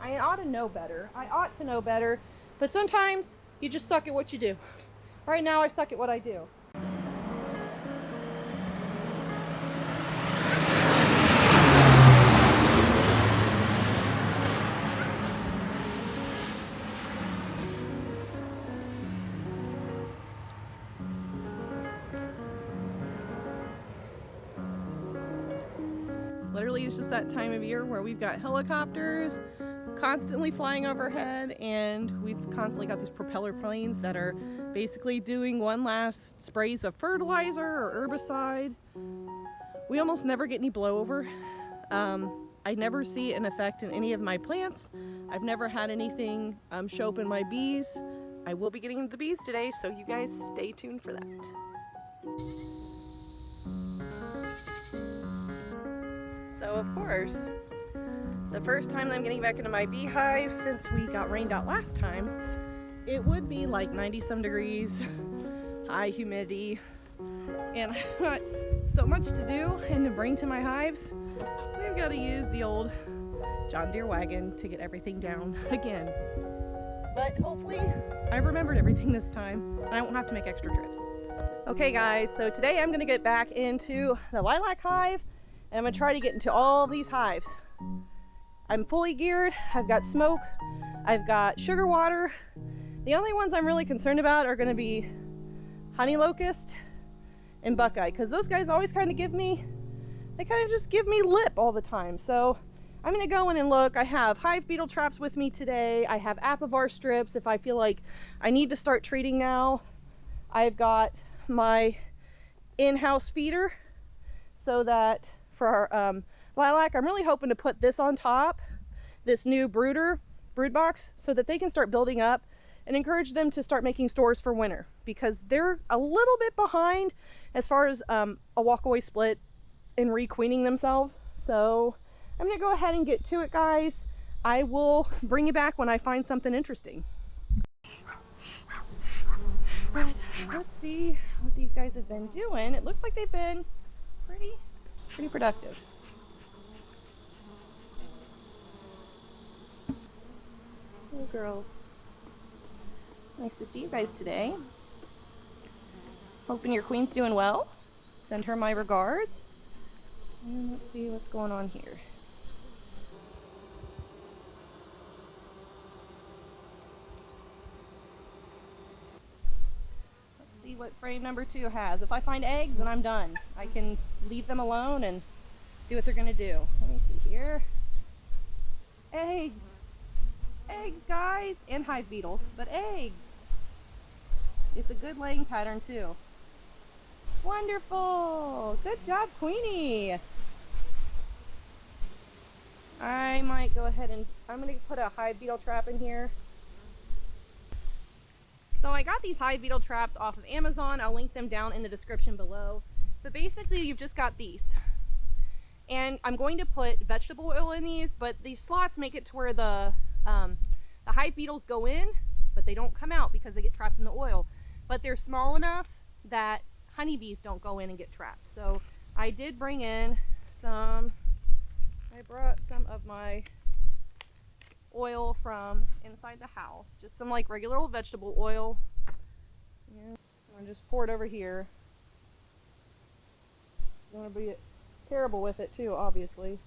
I ought to know better. I ought to know better. But sometimes you just suck at what you do. Right now I suck at what I do. Literally, it's just that time of year where we've got helicopters constantly flying overhead, and we've constantly got these propeller planes that are basically doing one last sprays of fertilizer or herbicide. We almost never get any blowover. I never see an effect in any of my plants. I've never had anything show up in my bees. I will be getting into the bees today, so you guys stay tuned for that. So of course, the first time that I'm getting back into my beehive since we got rained out last time, it would be like 90 some degrees, high humidity, and I've got so much to do and to bring to my hives. We've got to use the old John Deere wagon to get everything down again. But hopefully I remembered everything this time and I won't have to make extra trips. Okay guys, so today I'm going to get back into the lilac hive. And I'm gonna try to get into all of these hives. I'm fully geared, I've got smoke, I've got sugar water. The only ones I'm really concerned about are gonna be honey locust and buckeye, because those guys always kind of just give me lip all the time. So I'm gonna go in and look. I have hive beetle traps with me today. I have ApiGuard strips if I feel like I need to start treating now. I've got my in-house feeder so that for our lilac, I'm really hoping to put this on top, this new brood box, so that they can start building up and encourage them to start making stores for winter, because they're a little bit behind as far as a walkaway split and requeening themselves. So I'm gonna go ahead and get to it, guys. I will bring you back when I find something interesting. But let's see what these guys have been doing. It looks like they've been pretty productive. Hey girls. Nice to see you guys today. Hoping your queen's doing well. Send her my regards. And let's see what's going on here. Let's see what frame number 2 has. If I find eggs, then I'm done. I can leave them alone and do what they're gonna do. Let me see here. Eggs! Eggs, guys! And hive beetles, but eggs! It's a good laying pattern too. Wonderful! Good job, Queenie! I might go ahead and I'm gonna put a hive beetle trap in here. So I got these hive beetle traps off of Amazon. I'll link them down in the description below. But basically you've just got these. And I'm going to put vegetable oil in these, but these slots make it to where the hive beetles go in, but they don't come out because they get trapped in the oil. But they're small enough that honeybees don't go in and get trapped. So I did bring in some, I brought some of my oil from inside the house, just some like regular old vegetable oil. And I'm gonna just pour it over here. You want to be terrible with it too, obviously.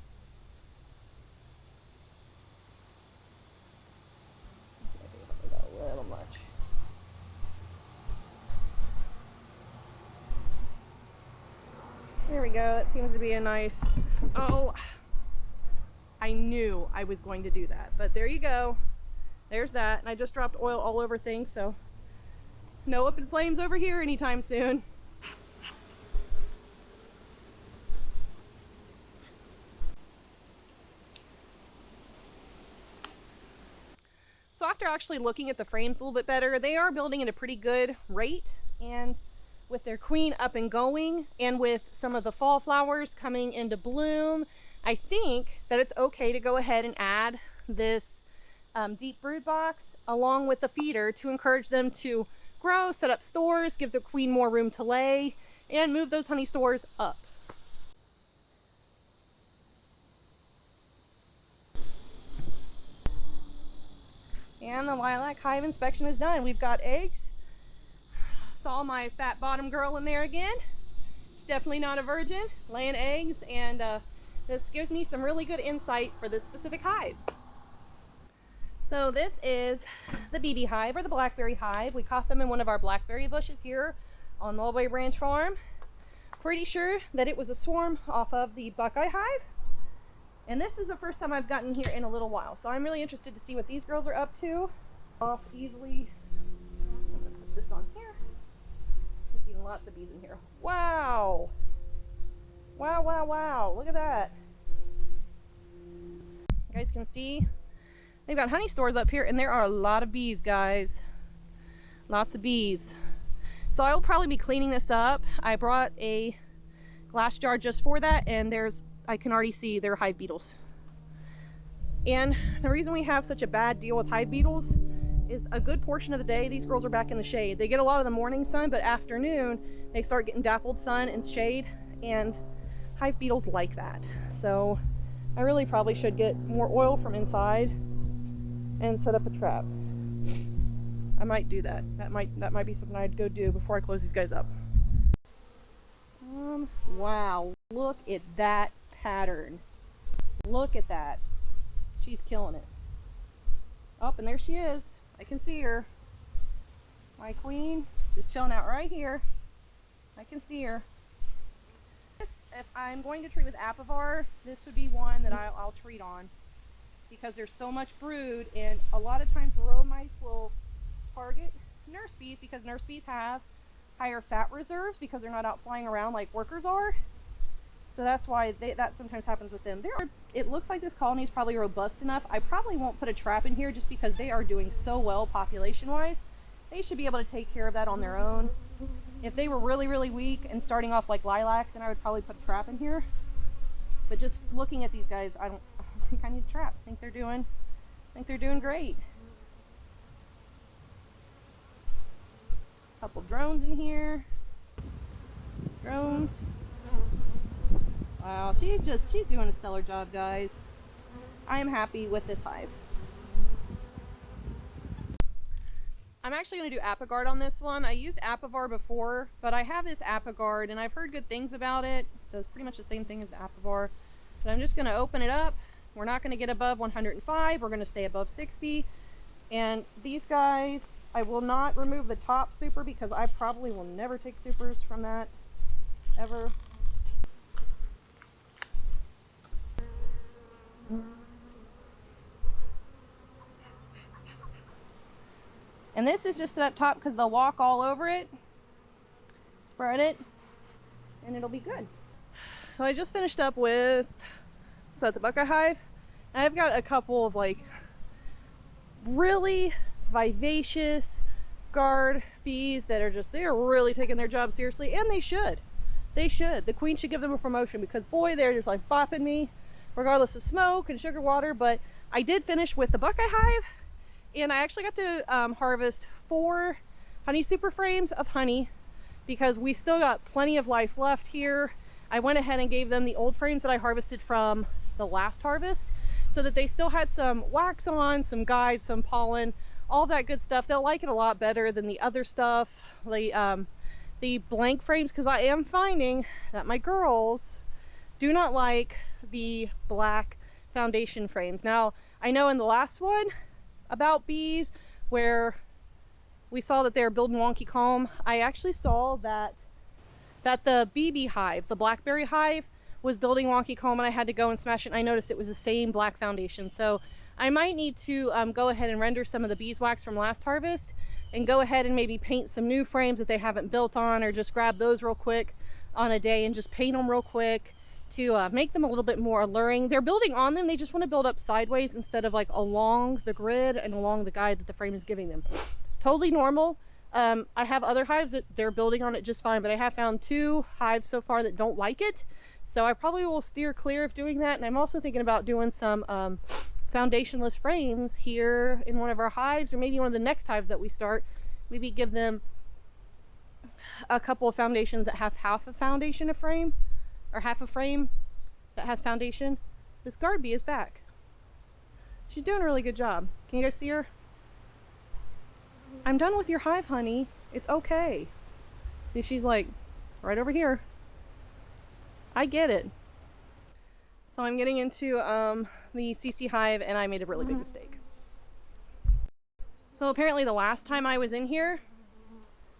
Okay, a little much. There we go. That seems to be a nice. Oh, I knew I was going to do that, but there you go. There's that. And I just dropped oil all over things, so no up in flames over here anytime soon. So after actually looking at the frames a little bit better, they are building at a pretty good rate, and with their queen up and going, and with some of the fall flowers coming into bloom, I think that it's okay to go ahead and add this deep brood box along with the feeder to encourage them to grow, set up stores, give the queen more room to lay, and move those honey stores up. And the lilac hive inspection is done. We've got eggs. Saw my fat bottom girl in there again. Definitely not a virgin, laying eggs, and this gives me some really good insight for this specific hive. So this is the BB hive, or the Blackberry hive. We caught them in one of our blackberry bushes here on Mulberry Branch Farm. Pretty sure that it was a swarm off of the Buckeye hive. And this is the first time I've gotten here in a little while. So I'm really interested to see what these girls are up to. Off easily. I'm gonna put this on here. I see lots of bees in here. Wow. Wow, wow, wow. Look at that. You guys can see they've got honey stores up here, and there are a lot of bees, guys. Lots of bees. So I will probably be cleaning this up. I brought a glass jar just for that, and I can already see they're hive beetles. And the reason we have such a bad deal with hive beetles is a good portion of the day these girls are back in the shade. They get a lot of the morning sun, but afternoon they start getting dappled sun and shade, and hive beetles like that. So I really probably should get more oil from inside and set up a trap. I might do that. That might be something I'd go do before I close these guys up. Wow, look at that pattern. Look at that. She's killing it. Oh, and there she is. I can see her. My queen, just chilling out right here. I can see her. If I'm going to treat with ApiGuard, this would be one that I'll treat on, because there's so much brood, and a lot of times Varroa mites will target nurse bees because nurse bees have higher fat reserves because they're not out flying around like workers are. So that's why that sometimes happens with them. It looks like this colony is probably robust enough. I probably won't put a trap in here just because they are doing so well population wise. They should be able to take care of that on their own. If they were really, really weak and starting off like lilac, then I would probably put a trap in here. But just looking at these guys, I don't think I need a trap. I think they're doing great. Couple drones in here. Drones. Wow, she's doing a stellar job, guys. I am happy with this hive. I'm actually going to do ApiGuard on this one. I used ApiGuard before, but I have this ApiGuard and I've heard good things about it. It does pretty much the same thing as the ApiGuard. But I'm just going to open it up. We're not going to get above 105. We're going to stay above 60. And these guys, I will not remove the top super because I probably will never take supers from that, ever. And this is just set up top because they'll walk all over it, spread it, and it'll be good. So I just finished up with, what's that, the Buckeye hive? And I've got a couple of like really vivacious guard bees that are they're really taking their job seriously, and they should. They should. The queen should give them a promotion because boy, they're just like bopping me regardless of smoke and sugar water. But I did finish with the Buckeye hive, and I actually got to harvest 4 honey super frames of honey because we still got plenty of life left here. I went ahead and gave them the old frames that I harvested from the last harvest so that they still had some wax on, some guides, some pollen, all that good stuff. They'll like it a lot better than the other stuff, the blank frames, because I am finding that my girls do not like the black foundation frames. Now, I know in the last one about bees where we saw that they were building wonky comb, I actually saw that the BB hive, the Blackberry hive, was building wonky comb, and I had to go and smash it, and I noticed it was the same black foundation. So I might need to go ahead and render some of the beeswax from last harvest and go ahead and maybe paint some new frames that they haven't built on, or just grab those real quick on a day and just paint them real quick to make them a little bit more alluring. They're building on them, they just want to build up sideways instead of like along the grid and along the guide that the frame is giving them. Totally normal. I have other hives that they're building on it just fine, but I have found 2 hives so far that don't like it. So I probably will steer clear of doing that. And I'm also thinking about doing some foundationless frames here in one of our hives, or maybe one of the next hives that we start. Maybe give them a couple of foundations that have half a foundation of frame, or half a frame that has foundation. This guard bee is back. She's doing a really good job. Can you guys see her? I'm done with your hive, honey. It's okay. See, she's like, right over here. I get it. So I'm getting into the CC hive, and I made a really big mistake. So apparently the last time I was in here,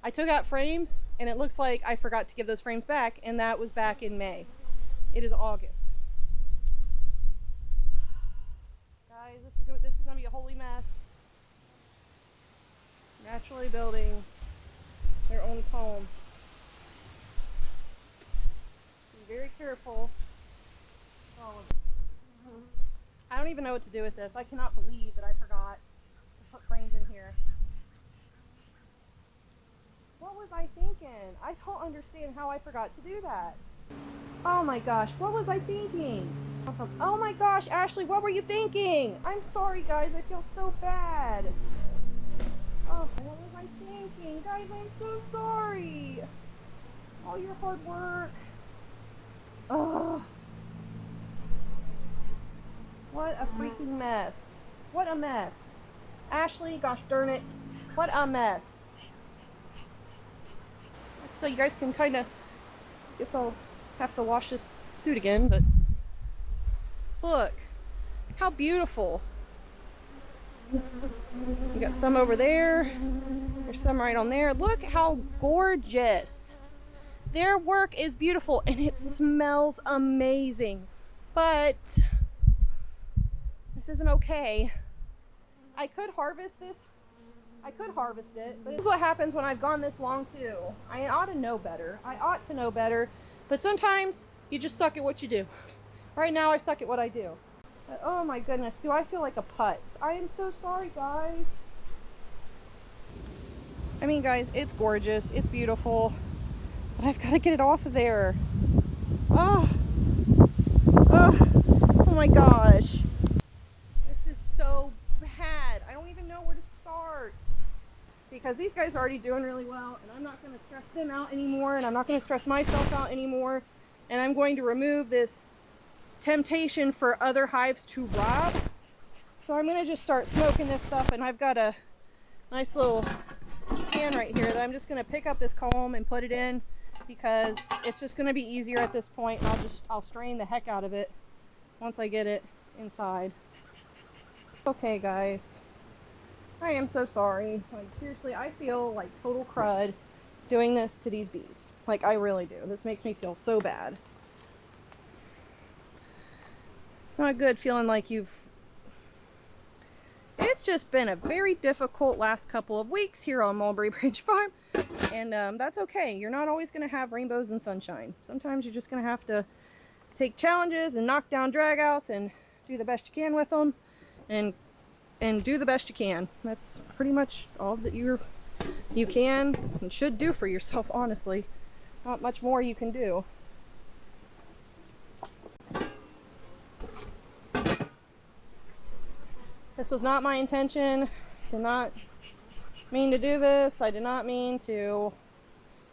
I took out frames, and it looks like I forgot to give those frames back, and that was back in May. It is August. Guys, this is gonna be a holy mess. Naturally building their own comb. Be very careful. I don't even know what to do with this. I cannot believe that I forgot to put frames in here. What was I thinking? I don't understand how I forgot to do that. Oh my gosh, what was I thinking? Oh my gosh, Ashley, what were you thinking? I'm sorry, guys. I feel so bad. Oh, what was I thinking? Guys, I'm so sorry. All your hard work. Oh. What a freaking mess. What a mess. Ashley, gosh darn it. What a mess. So you guys can kind of, guess I'll have to wash this suit again, but look, how beautiful. You got some over there. There's some right on there. Look how gorgeous. Their work is beautiful and it smells amazing. But this isn't okay. I could harvest this. I could harvest it, but this is what happens when I've gone this long too. I ought to know better. I ought to know better. But sometimes you just suck at what you do. Right now I suck at what I do. But, oh my goodness, do I feel like a putz? I am so sorry, guys. I mean, guys, it's gorgeous. It's beautiful. But I've got to get it off of there. Oh. Oh my gosh. This is so bad. I don't even know where to start. Because these guys are already doing really well, and I'm not going to stress them out anymore, and I'm not going to stress myself out anymore, and I'm going to remove this temptation for other hives to rob. So I'm going to just start smoking this stuff, and I've got a nice little can right here that I'm just going to pick up this comb and put it in, because it's just going to be easier at this point, and I'll strain the heck out of it once I get it inside. Okay, guys. I am so sorry. Like, seriously, I feel like total crud doing this to these bees. Like, I really do. This makes me feel so bad. It's not good feeling like It's just been a very difficult last couple of weeks here on Mulberry Branch Farm. And that's okay. You're not always going to have rainbows and sunshine. Sometimes you're just going to have to take challenges and knock down dragouts and do the best you can with them. And do the best you can. That's pretty much all that you can and should do for yourself, honestly. Not much more you can do. This was not my intention. Did not mean to do this. I did not mean to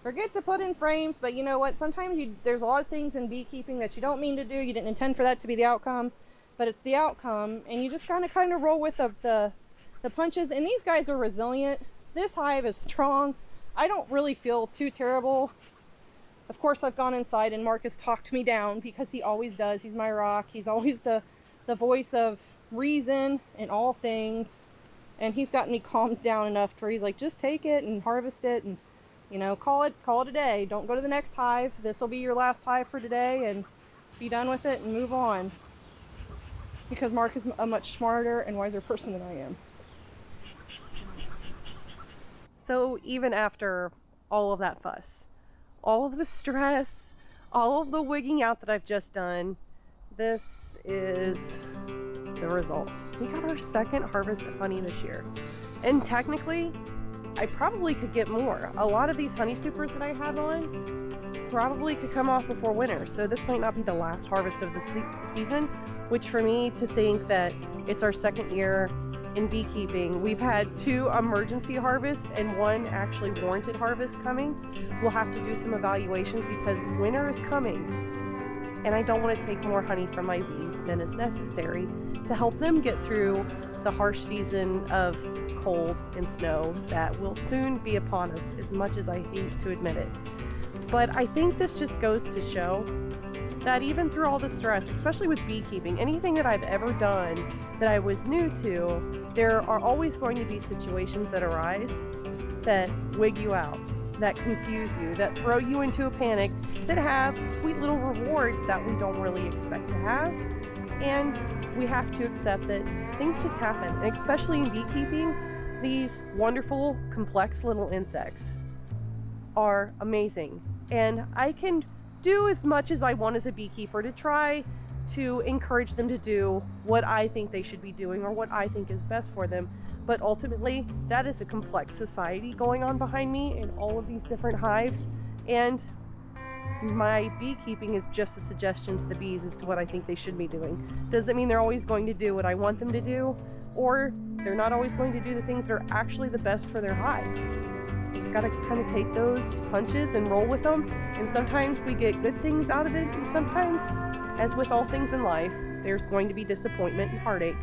forget to put in frames, but you know what? Sometimes there's a lot of things in beekeeping that you don't mean to do. You didn't intend for that to be the outcome. But it's the outcome, and you just kind of roll with the punches. And these guys are resilient. This hive is strong. I don't really feel too terrible. Of course, I've gone inside, and Marcus talked me down, because he always does. He's my rock. He's always the voice of reason in all things. And he's gotten me calmed down enough to where he's like, just take it and harvest it, and you know, call it a day. Don't go to the next hive. This will be your last hive for today, and be done with it and move on. Because Mark is a much smarter and wiser person than I am. So even after all of that fuss, all of the stress, all of the wigging out that I've just done, this is the result. We got our second harvest of honey this year. And technically, I probably could get more. A lot of these honey supers that I have on probably could come off before winter. So this might not be the last harvest of the season. Which for me to think that it's our second year in beekeeping, we've had 2 emergency harvests and 1 actually warranted harvest coming. We'll have to do some evaluations because winter is coming, and I don't want to take more honey from my bees than is necessary to help them get through the harsh season of cold and snow that will soon be upon us, as much as I hate to admit it. But I think this just goes to show that even through all the stress, especially with beekeeping, anything that I've ever done that I was new to, there are always going to be situations that arise that wig you out, that confuse you, that throw you into a panic, that have sweet little rewards that we don't really expect to have. And we have to accept that things just happen. And especially in beekeeping, these wonderful, complex little insects are amazing. And I can do as much as I want as a beekeeper to try to encourage them to do what I think they should be doing or what I think is best for them. But ultimately, that is a complex society going on behind me in all of these different hives. And my beekeeping is just a suggestion to the bees as to what I think they should be doing. Doesn't mean they're always going to do what I want them to do, or they're not always going to do the things that are actually the best for their hive. You just gotta kind of take those punches and roll with them. And sometimes we get good things out of it, and sometimes, as with all things in life, there's going to be disappointment and heartache.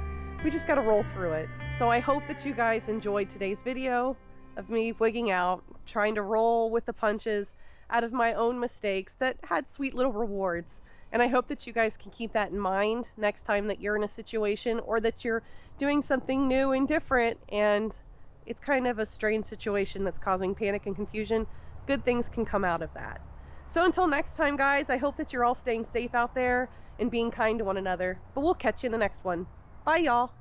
We just gotta roll through it. So I hope that you guys enjoyed today's video of me wigging out, trying to roll with the punches out of my own mistakes that had sweet little rewards. And I hope that you guys can keep that in mind next time that you're in a situation or that you're doing something new and different and it's kind of a strange situation that's causing panic and confusion. Good things can come out of that. So until next time, guys, I hope that you're all staying safe out there and being kind to one another. But we'll catch you in the next one. Bye, y'all.